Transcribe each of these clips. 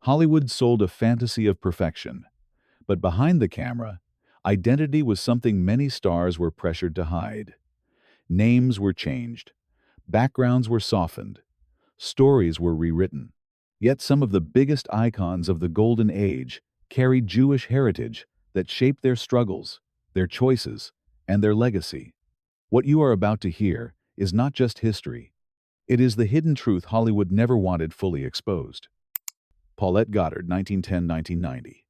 Hollywood sold a fantasy of perfection, but behind the camera, identity was something many stars were pressured to hide. Names were changed, backgrounds were softened, stories were rewritten. Yet some of the biggest icons of the Golden Age carried Jewish heritage that shaped their struggles, their choices, and their legacy. What you are about to hear is not just history. It is the hidden truth Hollywood never wanted fully exposed. Paulette Goddard, 1910–1990.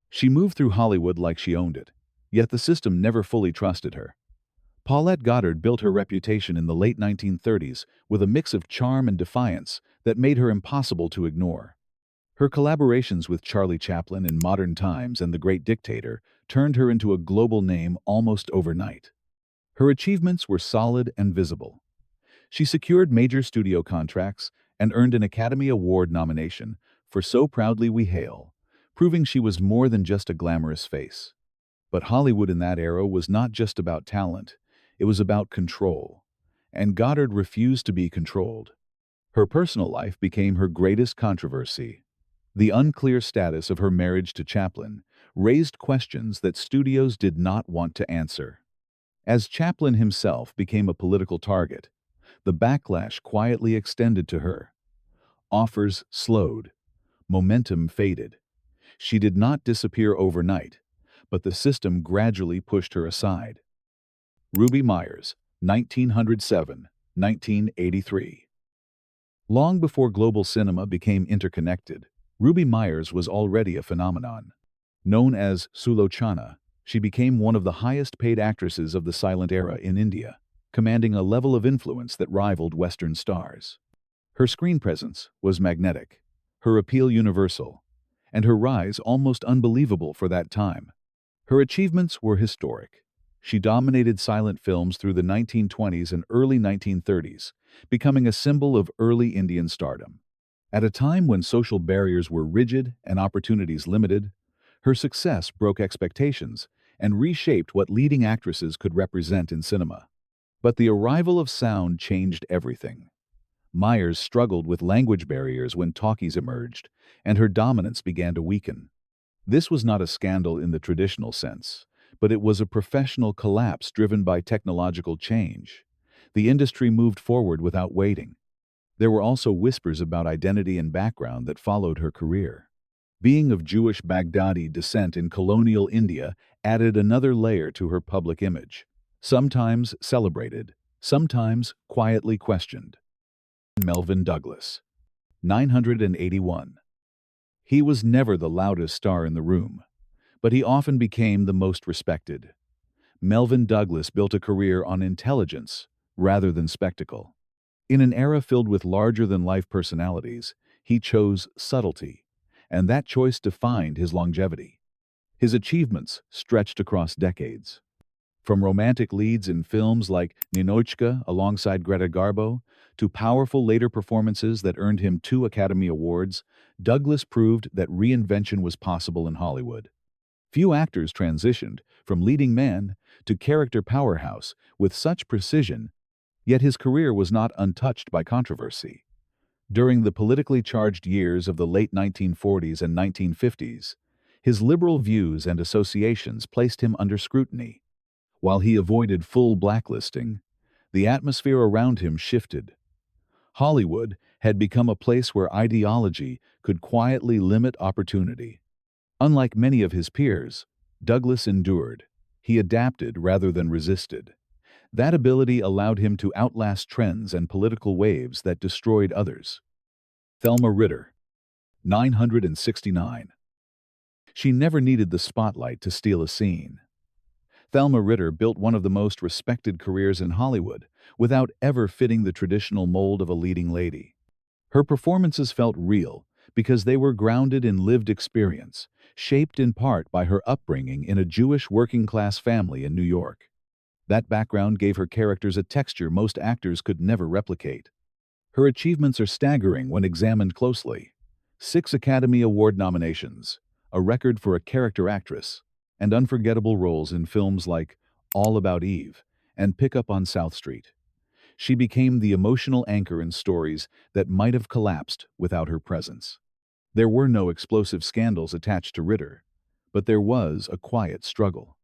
She moved through Hollywood like she owned it, yet the system never fully trusted her. Paulette Goddard built her reputation in the late 1930s with a mix of charm and defiance that made her impossible to ignore. Her collaborations with Charlie Chaplin in Modern Times and The Great Dictator turned her into a global name almost overnight. Her achievements were solid and visible. She secured major studio contracts and earned an Academy Award nomination for So Proudly We Hail, proving she was more than just a glamorous face. But Hollywood in that era was not just about talent, it was about control. And Goddard refused to be controlled. Her personal life became her greatest controversy. The unclear status of her marriage to Chaplin raised questions that studios did not want to answer. As Chaplin himself became a political target, the backlash quietly extended to her. Offers slowed. Momentum faded. She did not disappear overnight, but the system gradually pushed her aside. Ruby Meyers, 1907–1983. Long before global cinema became interconnected, Ruby Meyers was already a phenomenon. Known as Sulochana, she became one of the highest-paid actresses of the silent era in India, commanding a level of influence that rivaled Western stars. Her screen presence was magnetic, her appeal universal, and her rise almost unbelievable for that time. Her achievements were historic. She dominated silent films through the 1920s and early 1930s, becoming a symbol of early Indian stardom. At a time when social barriers were rigid and opportunities limited, her success broke expectations and reshaped what leading actresses could represent in cinema. But the arrival of sound changed everything. Meyers struggled with language barriers when talkies emerged, and her dominance began to weaken. This was not a scandal in the traditional sense, but it was a professional collapse driven by technological change. The industry moved forward without waiting. There were also whispers about identity and background that followed her career. Being of Jewish Baghdadi descent in colonial India added another layer to her public image, sometimes celebrated, sometimes quietly questioned. Melvyn Douglas, 981. He was never the loudest star in the room, but he often became the most respected. Melvyn Douglas built a career on intelligence rather than spectacle. In an era filled with larger-than-life personalities, he chose subtlety, and that choice defined his longevity. His achievements stretched across decades. From romantic leads in films like Ninotchka alongside Greta Garbo, to powerful later performances that earned him 2 Academy Awards, Douglas proved that reinvention was possible in Hollywood. Few actors transitioned from leading man to character powerhouse with such precision, yet his career was not untouched by controversy. During the politically charged years of the late 1940s and 1950s, his liberal views and associations placed him under scrutiny. While he avoided full blacklisting, the atmosphere around him shifted. Hollywood had become a place where ideology could quietly limit opportunity. Unlike many of his peers, Douglas endured. He adapted rather than resisted. That ability allowed him to outlast trends and political waves that destroyed others. Thelma Ritter, 969. She never needed the spotlight to steal a scene. Thelma Ritter built one of the most respected careers in Hollywood without ever fitting the traditional mold of a leading lady. Her performances felt real because they were grounded in lived experience, shaped in part by her upbringing in a Jewish working-class family in New York. That background gave her characters a texture most actors could never replicate. Her achievements are staggering when examined closely. 6 Academy Award nominations, a record for a character actress, and unforgettable roles in films like All About Eve and Pick Up on South Street. She became the emotional anchor in stories that might have collapsed without her presence. There were no explosive scandals attached to Ritter, but there was a quiet struggle.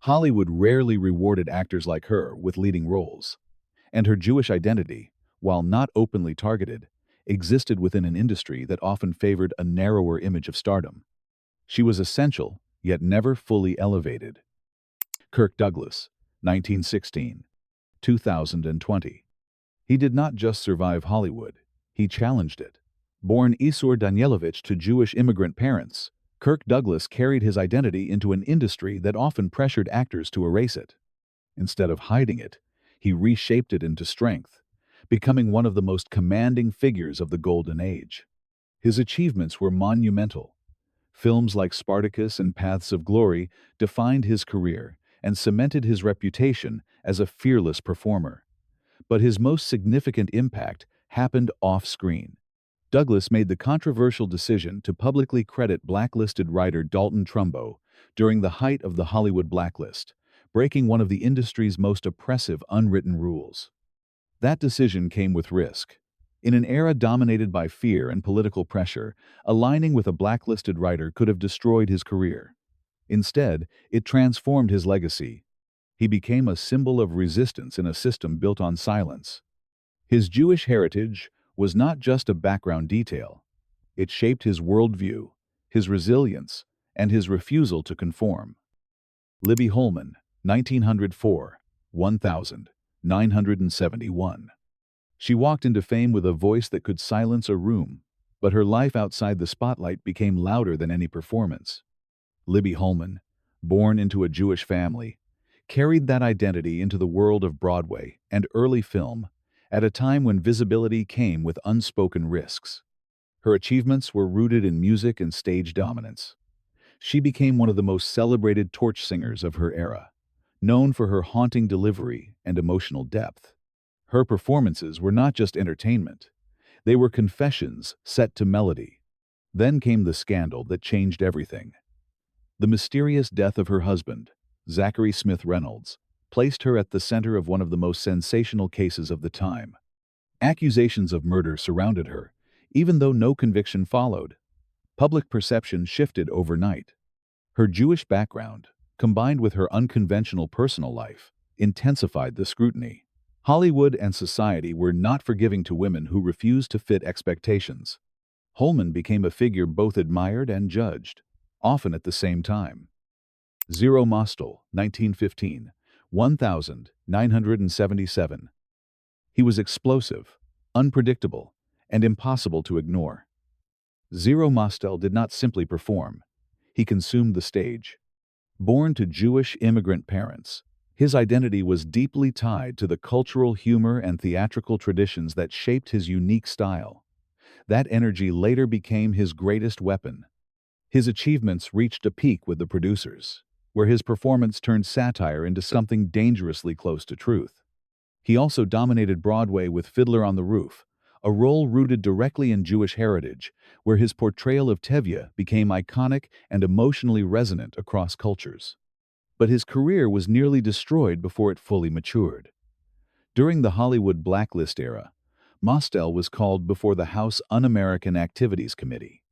Hollywood rarely rewarded actors like her with leading roles, and her Jewish identity, while not openly targeted, existed within an industry that often favored a narrower image of stardom. She was essential, yet never fully elevated. Kirk Douglas, 1916, 2020. He did not just survive Hollywood, he challenged it. Born Isur Danielovich to Jewish immigrant parents, Kirk Douglas carried his identity into an industry that often pressured actors to erase it. Instead of hiding it, he reshaped it into strength, becoming one of the most commanding figures of the Golden Age. His achievements were monumental. Films like Spartacus and Paths of Glory defined his career and cemented his reputation as a fearless performer. But his most significant impact happened off-screen. Douglas made the controversial decision to publicly credit blacklisted writer Dalton Trumbo during the height of the Hollywood blacklist, breaking one of the industry's most oppressive unwritten rules. That decision came with risk. In an era dominated by fear and political pressure, aligning with a blacklisted writer could have destroyed his career. Instead, it transformed his legacy. He became a symbol of resistance in a system built on silence. His Jewish heritage was not just a background detail. It shaped his worldview, his resilience, and his refusal to conform. Libby Holman, 1904, 1971. She walked into fame with a voice that could silence a room, but her life outside the spotlight became louder than any performance. Libby Holman, born into a Jewish family, carried that identity into the world of Broadway and early film at a time when visibility came with unspoken risks. Her achievements were rooted in music and stage dominance. She became one of the most celebrated torch singers of her era, known for her haunting delivery and emotional depth. Her performances were not just entertainment. They were confessions set to melody. Then came the scandal that changed everything. The mysterious death of her husband, Zachary Smith Reynolds, placed her at the center of one of the most sensational cases of the time. Accusations of murder surrounded her, even though no conviction followed. Public perception shifted overnight. Her Jewish background, combined with her unconventional personal life, intensified the scrutiny. Hollywood and society were not forgiving to women who refused to fit expectations. Holman became a figure both admired and judged, often at the same time. Mostel, 1915, 1977. He was explosive, unpredictable, and impossible to ignore. Mostel did not simply perform. He consumed the stage. Born to Jewish immigrant parents, his identity was deeply tied to the cultural humor and theatrical traditions that shaped his unique style. That energy later became his greatest weapon. His achievements reached a peak with the producers, where his performance turned satire into something dangerously close to truth. He also dominated Broadway with Fiddler on the Roof, a role rooted directly in Jewish heritage, where his portrayal of Tevye became iconic and emotionally resonant across cultures. But his career was nearly destroyed before it fully matured. During the Hollywood blacklist era, Mostel was called before the House Un-American Activities Committee.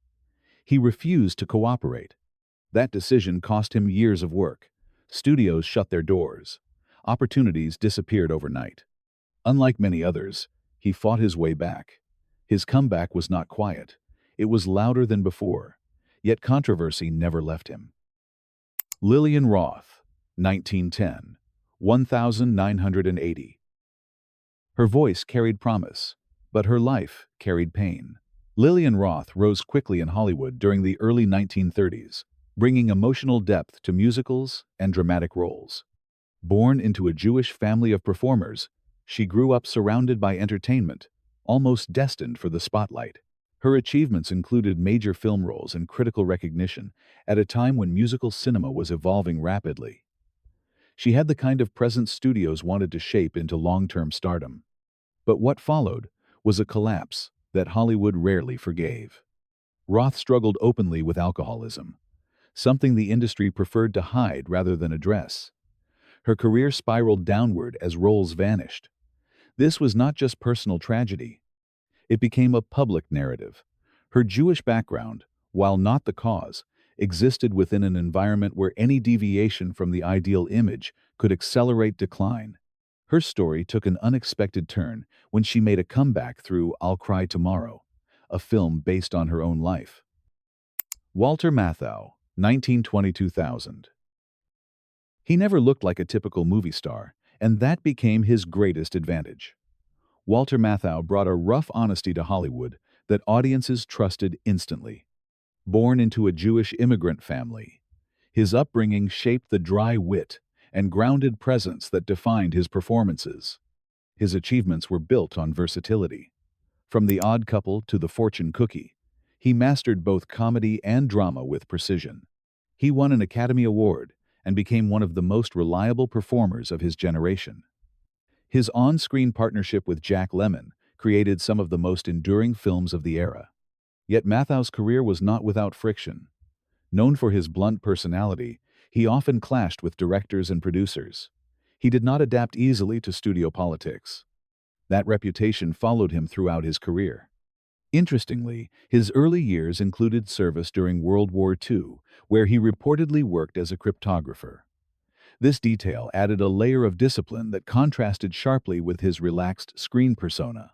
He refused to cooperate. That decision cost him years of work. Studios shut their doors. Opportunities disappeared overnight. Unlike many others, he fought his way back. His comeback was not quiet. It was louder than before, yet controversy never left him. Lillian Roth, 1910, 1980. Her voice carried promise, but her life carried pain. Lillian Roth rose quickly in Hollywood during the early 1930s, bringing emotional depth to musicals and dramatic roles. Born into a Jewish family of performers, she grew up surrounded by entertainment, almost destined for the spotlight. Her achievements included major film roles and critical recognition at a time when musical cinema was evolving rapidly. She had the kind of presence studios wanted to shape into long-term stardom. But what followed was a collapse that Hollywood rarely forgave. Roth struggled openly with alcoholism, something the industry preferred to hide rather than address. Her career spiraled downward as roles vanished. This was not just personal tragedy. It became a public narrative. Her Jewish background, while not the cause, existed within an environment where any deviation from the ideal image could accelerate decline. Her story took an unexpected turn when she made a comeback through I'll Cry Tomorrow, a film based on her own life. Walter Matthau, 1922,000. He never looked like a typical movie star, and that became his greatest advantage. Walter Matthau brought a rough honesty to Hollywood that audiences trusted instantly. Born into a Jewish immigrant family, his upbringing shaped the dry wit and grounded presence that defined his performances. His achievements were built on versatility. From The Odd Couple to The Fortune Cookie, he mastered both comedy and drama with precision. He won an Academy Award and became one of the most reliable performers of his generation. His on-screen partnership with Jack Lemmon created some of the most enduring films of the era. Yet Matthau's career was not without friction. Known for his blunt personality, he often clashed with directors and producers. He did not adapt easily to studio politics. That reputation followed him throughout his career. Interestingly, his early years included service during World War II, where he reportedly worked as a cryptographer. This detail added a layer of discipline that contrasted sharply with his relaxed screen persona.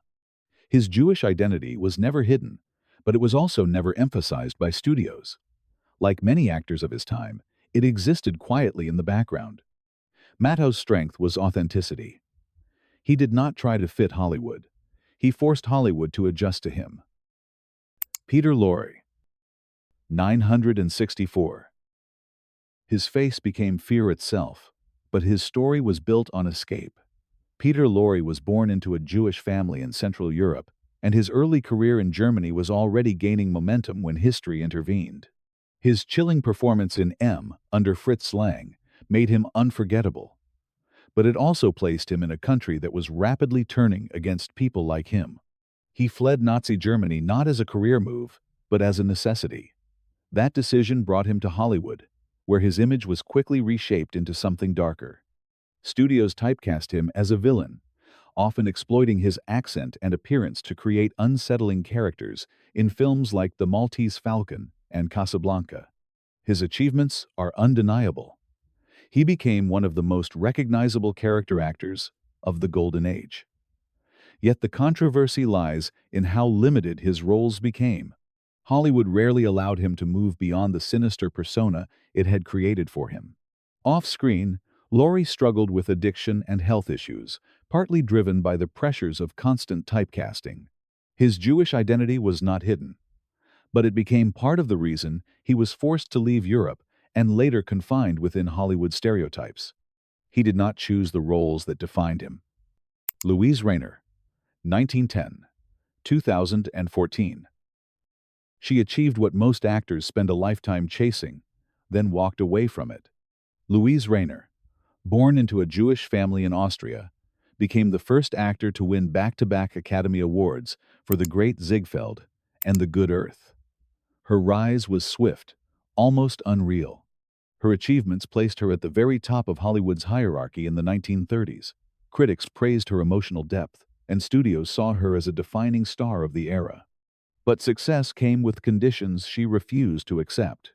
His Jewish identity was never hidden, but it was also never emphasized by studios. Like many actors of his time, it existed quietly in the background. Matthau's strength was authenticity. He did not try to fit Hollywood. He forced Hollywood to adjust to him. Peter Lorre, 964. His face became fear itself, but his story was built on escape. Peter Lorre was born into a Jewish family in Central Europe, and his early career in Germany was already gaining momentum when history intervened. His chilling performance in M, under Fritz Lang, made him unforgettable. But it also placed him in a country that was rapidly turning against people like him. He fled Nazi Germany not as a career move, but as a necessity. That decision brought him to Hollywood, where his image was quickly reshaped into something darker. Studios typecast him as a villain, often exploiting his accent and appearance to create unsettling characters in films like The Maltese Falcon and Casablanca. His achievements are undeniable. He became one of the most recognizable character actors of the Golden Age. Yet the controversy lies in how limited his roles became. Hollywood rarely allowed him to move beyond the sinister persona it had created for him. Off-screen, Lorre struggled with addiction and health issues, partly driven by the pressures of constant typecasting. His Jewish identity was not hidden, but it became part of the reason he was forced to leave Europe and later confined within Hollywood stereotypes. He did not choose the roles that defined him. Luise Rainer, 1910, 2014. She achieved what most actors spend a lifetime chasing, then walked away from it. Luise Rainer, born into a Jewish family in Austria, became the first actor to win back-to-back Academy Awards for The Great Ziegfeld and The Good Earth. Her rise was swift, almost unreal. Her achievements placed her at the very top of Hollywood's hierarchy in the 1930s. Critics praised her emotional depth, and studios saw her as a defining star of the era. But success came with conditions she refused to accept.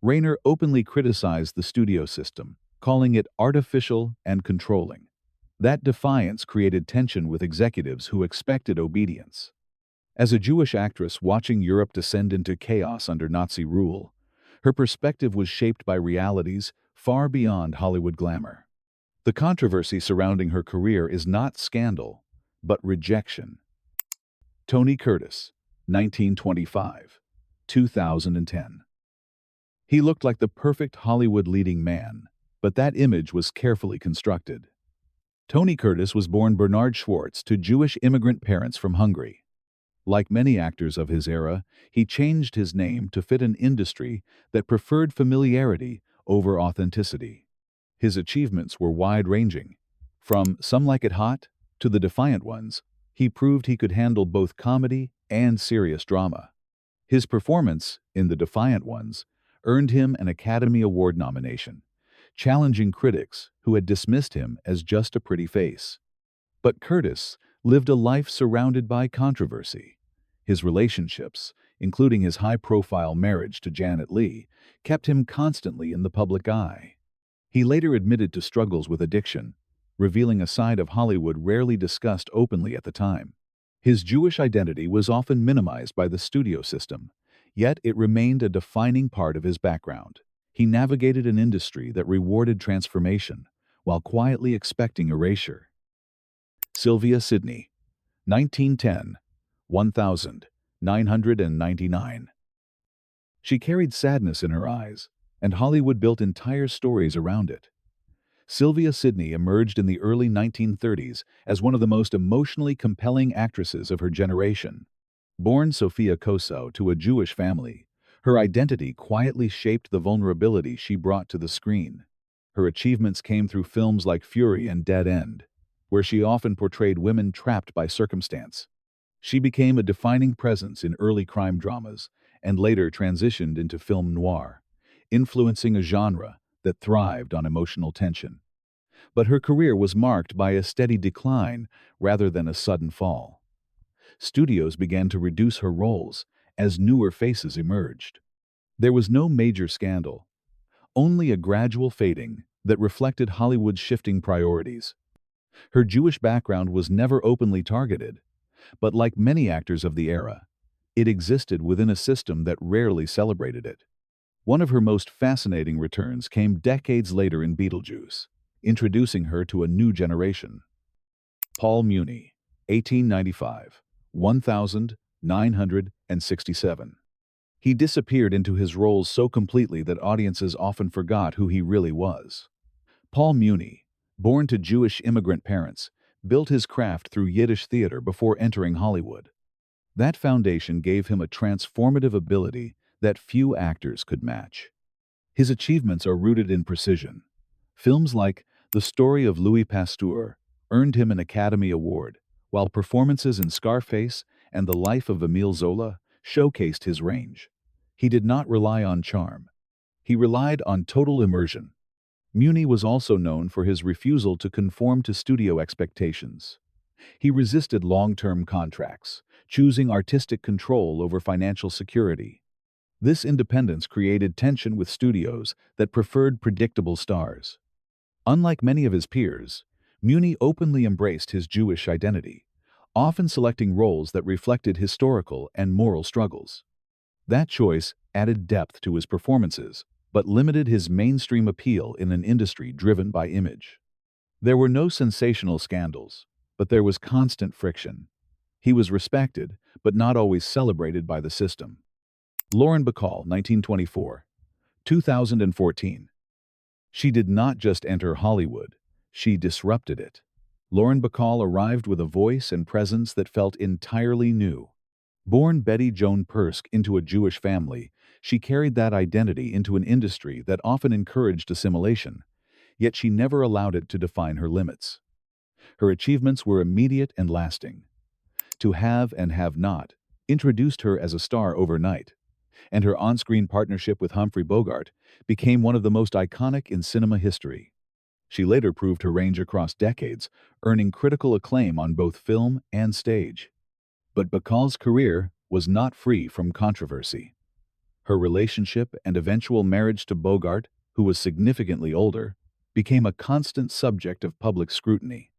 Rainer openly criticized the studio system, calling it artificial and controlling. That defiance created tension with executives who expected obedience. As a Jewish actress watching Europe descend into chaos under Nazi rule, her perspective was shaped by realities far beyond Hollywood glamour. The controversy surrounding her career is not scandal, but rejection. Tony Curtis, 1925, 2010. He looked like the perfect Hollywood leading man, but that image was carefully constructed. Tony Curtis was born Bernard Schwartz to Jewish immigrant parents from Hungary. Like many actors of his era, he changed his name to fit an industry that preferred familiarity over authenticity. His achievements were wide-ranging. From Some Like It Hot to The Defiant Ones, he proved he could handle both comedy and serious drama. His performance in The Defiant Ones earned him an Academy Award nomination, challenging critics who had dismissed him as just a pretty face. But Curtis lived a life surrounded by controversy. His relationships, including his high-profile marriage to Janet Leigh, kept him constantly in the public eye. He later admitted to struggles with addiction, revealing a side of Hollywood rarely discussed openly at the time. His Jewish identity was often minimized by the studio system, yet it remained a defining part of his background. He navigated an industry that rewarded transformation, while quietly expecting erasure. Sylvia Sidney, 1910, 1999. She carried sadness in her eyes, and Hollywood built entire stories around it. Sylvia Sidney emerged in the early 1930s as one of the most emotionally compelling actresses of her generation. Born Sophia Kosow to a Jewish family, her identity quietly shaped the vulnerability she brought to the screen. Her achievements came through films like Fury and Dead End, where she often portrayed women trapped by circumstance. She became a defining presence in early crime dramas and later transitioned into film noir, influencing a genre that thrived on emotional tension. But her career was marked by a steady decline rather than a sudden fall. Studios began to reduce her roles as newer faces emerged. There was no major scandal, only a gradual fading that reflected Hollywood's shifting priorities. Her Jewish background was never openly targeted, but like many actors of the era, it existed within a system that rarely celebrated it. One of her most fascinating returns came decades later in Beetlejuice, introducing her to a new generation. Paul Muni, 1895, 1967. He disappeared into his roles so completely that audiences often forgot who he really was. Paul Muni, born to Jewish immigrant parents, built his craft through Yiddish theater before entering Hollywood. That foundation gave him a transformative ability that few actors could match. His achievements are rooted in precision. Films like The Story of Louis Pasteur earned him an Academy Award, while performances in Scarface and The Life of Émile Zola showcased his range. He did not rely on charm. He relied on total immersion. Muni was also known for his refusal to conform to studio expectations. He resisted long-term contracts, choosing artistic control over financial security. This independence created tension with studios that preferred predictable stars. Unlike many of his peers, Muni openly embraced his Jewish identity, often selecting roles that reflected historical and moral struggles. That choice added depth to his performances, but limited his mainstream appeal in an industry driven by image. There were no sensational scandals, but there was constant friction. He was respected, but not always celebrated by the system. Lauren Bacall, 1924, 2014. She did not just enter Hollywood, she disrupted it. Lauren Bacall arrived with a voice and presence that felt entirely new. Born Betty Joan Persk into a Jewish family, she carried that identity into an industry that often encouraged assimilation, yet she never allowed it to define her limits. Her achievements were immediate and lasting. To Have and Have Not introduced her as a star overnight, and her on-screen partnership with Humphrey Bogart became one of the most iconic in cinema history. She later proved her range across decades, earning critical acclaim on both film and stage. But Bacall's career was not free from controversy. Her relationship and eventual marriage to Bogart, who was significantly older, became a constant subject of public scrutiny.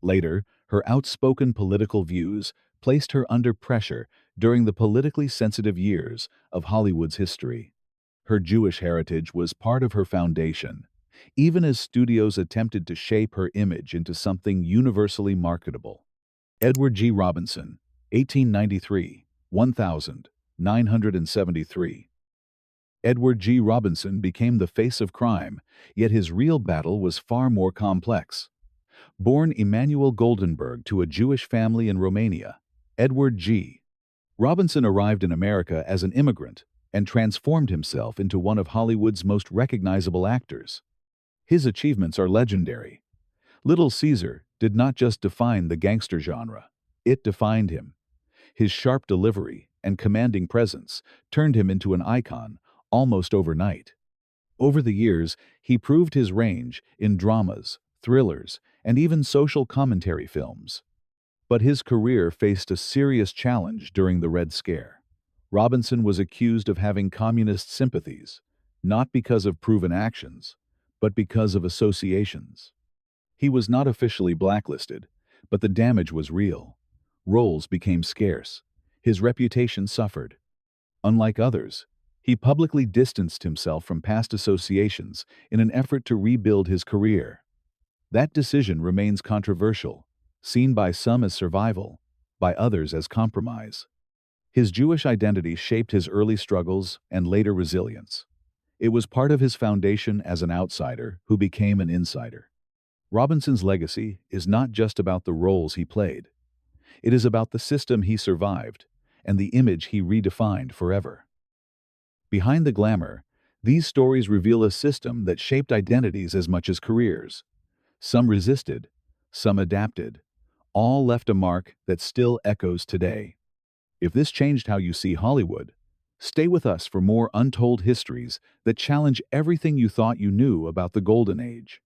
Later, her outspoken political views placed her under pressure during the politically sensitive years of Hollywood's history. Her Jewish heritage was part of her foundation, even as studios attempted to shape her image into something universally marketable. Edward G. Robinson, 1893, 1973. Edward G. Robinson became the face of crime, yet his real battle was far more complex. Born Emanuel Goldenberg to a Jewish family in Romania, Edward G. Robinson arrived in America as an immigrant and transformed himself into one of Hollywood's most recognizable actors. His achievements are legendary. Little Caesar did not just define the gangster genre, it defined him. His sharp delivery and commanding presence turned him into an icon almost overnight. Over the years, he proved his range in dramas, thrillers, and even social commentary films. But his career faced a serious challenge during the Red Scare. Robinson was accused of having communist sympathies, not because of proven actions, but because of associations. He was not officially blacklisted, but the damage was real. Roles became scarce. His reputation suffered. Unlike others, he publicly distanced himself from past associations in an effort to rebuild his career. That decision remains controversial, seen by some as survival, by others as compromise. His Jewish identity shaped his early struggles and later resilience. It was part of his foundation as an outsider who became an insider. Robinson's legacy is not just about the roles he played. It is about the system he survived and the image he redefined forever. Behind the glamour, these stories reveal a system that shaped identities as much as careers. Some resisted, some adapted. All left a mark that still echoes today. If this changed how you see Hollywood, stay with us for more untold histories that challenge everything you thought you knew about the Golden Age.